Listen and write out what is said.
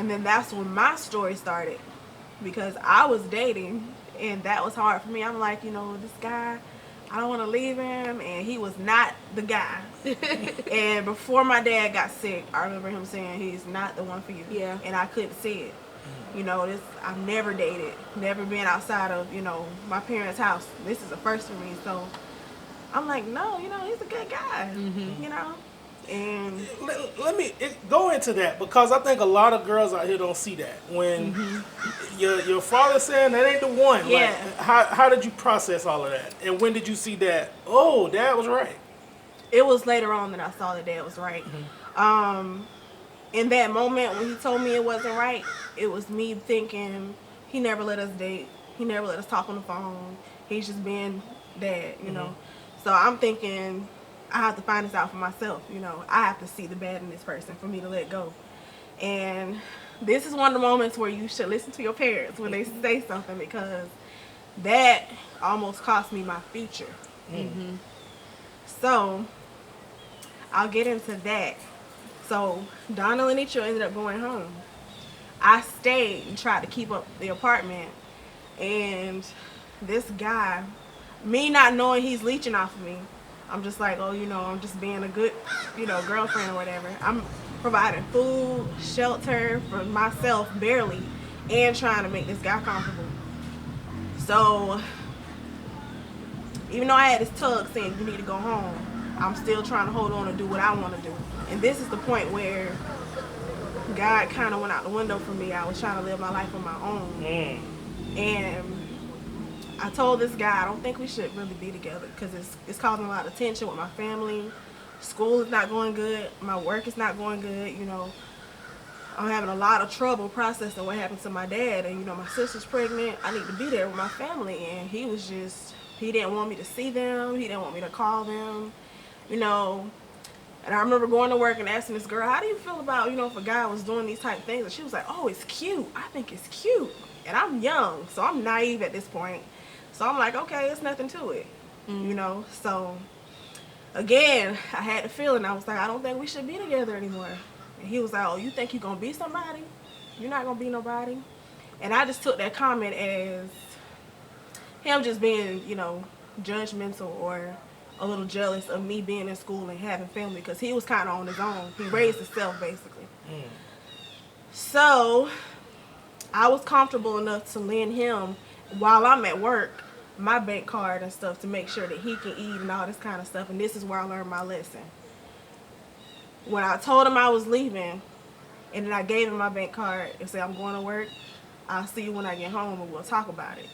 And then that's when my story started, because I was dating and that was hard for me. I'm like, this guy, I don't want to leave him, and he was not the guy. And before my dad got sick, I remember him saying he's not the one for you. Yeah. And I couldn't see it. I've never dated, never been outside of, my parents' house. This is a first for me. So I'm like, no, he's a good guy, And let me go into that, because I think a lot of girls out here don't see that. When your father saying that ain't the one, Yeah. like, how did you process all of that? And when did you see that, oh, Dad was right? It was later on that I saw that Dad was right. In that moment when he told me it wasn't right, it was me thinking he never let us date. He never let us talk on the phone. He's just being Dad, So I'm thinking I have to find this out for myself. I have to see the bad in this person for me to let go. And this is one of the moments where you should listen to your parents when they say something, because that almost cost me my future. So I'll get into that. So Donna and Donitra ended up going home. I stayed and tried to keep up the apartment, and this guy, me not knowing he's leeching off of me, I'm just like, oh, I'm just being a good, girlfriend or whatever. I'm providing food, shelter for myself, barely, and trying to make this guy comfortable. So even though I had this tug saying you need to go home, I'm still trying to hold on and do what I want to do. And this is the point where God kind of went out the window for me. I was trying to live my life on my own. And I told this guy, I don't think we should really be together, because it's causing a lot of tension with my family. School is not going good. My work is not going good. I'm having a lot of trouble processing what happened to my dad. And, my sister's pregnant. I need to be there with my family. And he didn't want me to see them. He didn't want me to call them, And I remember going to work and asking this girl, how do you feel about, if a guy was doing these type of things? And she was like, oh, it's cute. I think it's cute. And I'm young, so I'm naive at this point. So I'm like, okay, it's nothing to it, So, again, I had the feeling. I was like, I don't think we should be together anymore. And he was like, oh, you think you're going to be somebody? You're not going to be nobody. And I just took that comment as him just being, judgmental or a little jealous of me being in school and having family, because he was kind of on his own. He raised himself, basically. So I was comfortable enough to lend him, while I'm at work, my bank card and stuff to make sure that he can eat and all this kind of stuff. And this is where I learned my lesson. When I told him I was leaving, and then I gave him my bank card and said, I'm going to work, I'll see you when I get home and we'll talk about it.